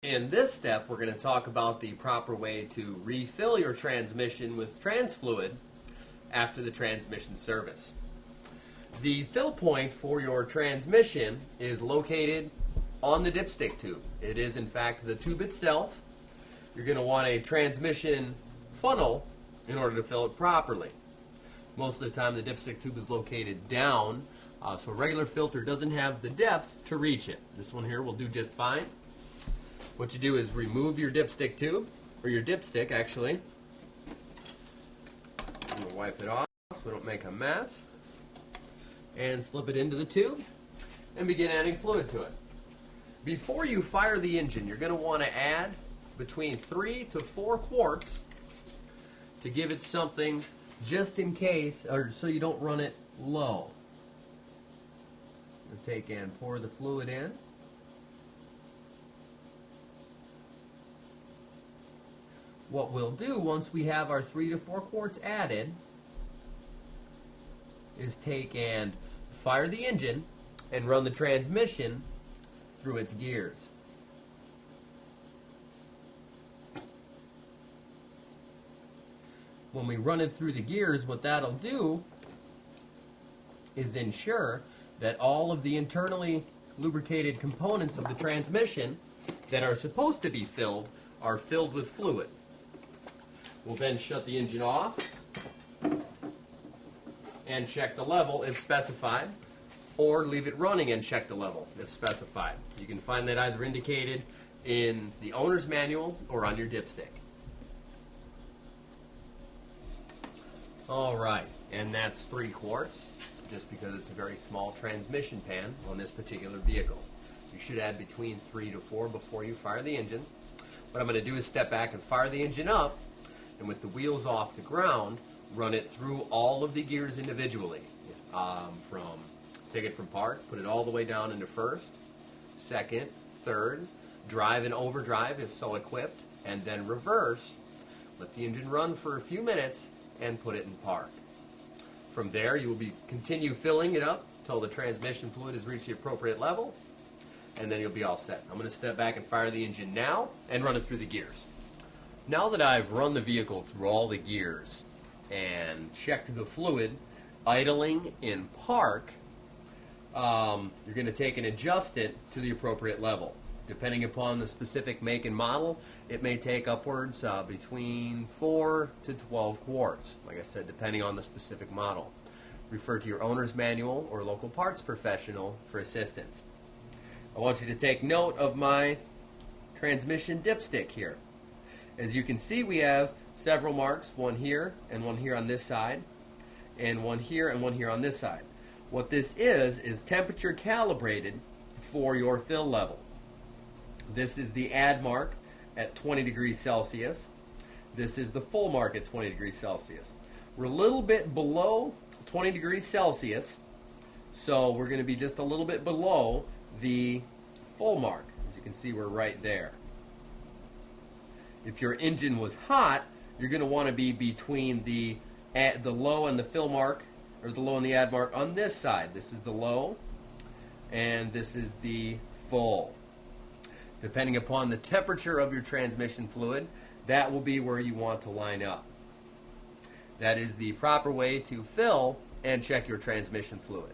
In this step, we're going to talk about the proper way to refill your transmission with trans fluid after the transmission service. The fill point for your transmission is located on the dipstick tube. It is, in fact, the tube itself. You're going to want a transmission funnel in order to fill it properly. Most of the time, the dipstick tube is located down, so a regular filter doesn't have the depth to reach it. This one here will do just fine. What you do is remove your dipstick tube, or your dipstick actually. I'm going to wipe it off so we don't make a mess. And slip it into the tube and begin adding fluid to it. Before you fire the engine, you're going to want to add between 3 to 4 quarts to give it something just in case, or so you don't run it low. We'll take and pour the fluid in. What we'll do once we have our 3 to 4 quarts added is take and fire the engine and run the transmission through its gears. When we run it through the gears, what that'll do is ensure that all of the internally lubricated components of the transmission that are supposed to be filled are filled with fluid. We'll then shut the engine off and check the level if specified, or leave it running and check the level if specified. You can find that either indicated in the owner's manual or on your dipstick. Alright, and that's 3 quarts, just because it's a very small transmission pan on this particular vehicle. You should add between 3 to 4 before you fire the engine. What I'm going to do is step back and fire the engine up, and with the wheels off the ground, run it through all of the gears individually. Take it from park, put it all the way down into first, second, third, drive and overdrive if so equipped, and then reverse. Let the engine run for a few minutes and put it in park. From there, you will continue filling it up until the transmission fluid has reached the appropriate level, and then you'll be all set. I'm going to step back and fire the engine now and run it through the gears. Now that I've run the vehicle through all the gears and checked the fluid idling in park, you're going to take and adjust it to the appropriate level. Depending upon the specific make and model, it may take upwards between 4 to 12 quarts. Like I said, depending on the specific model. Refer to your owner's manual or local parts professional for assistance. I want you to take note of my transmission dipstick here. As you can see, we have several marks, one here and one here on this side, and one here and one here on this side. What this is temperature calibrated for your fill level. This is the add mark at 20 degrees Celsius. This is the full mark at 20 degrees Celsius. We're a little bit below 20 degrees Celsius, so we're going to be just a little bit below the full mark. As you can see, we're right there. If your engine was hot, you're going to want to be between the low and the fill mark, or the low and the add mark on this side. This is the low, and this is the full. Depending upon the temperature of your transmission fluid, that will be where you want to line up. That is the proper way to fill and check your transmission fluid.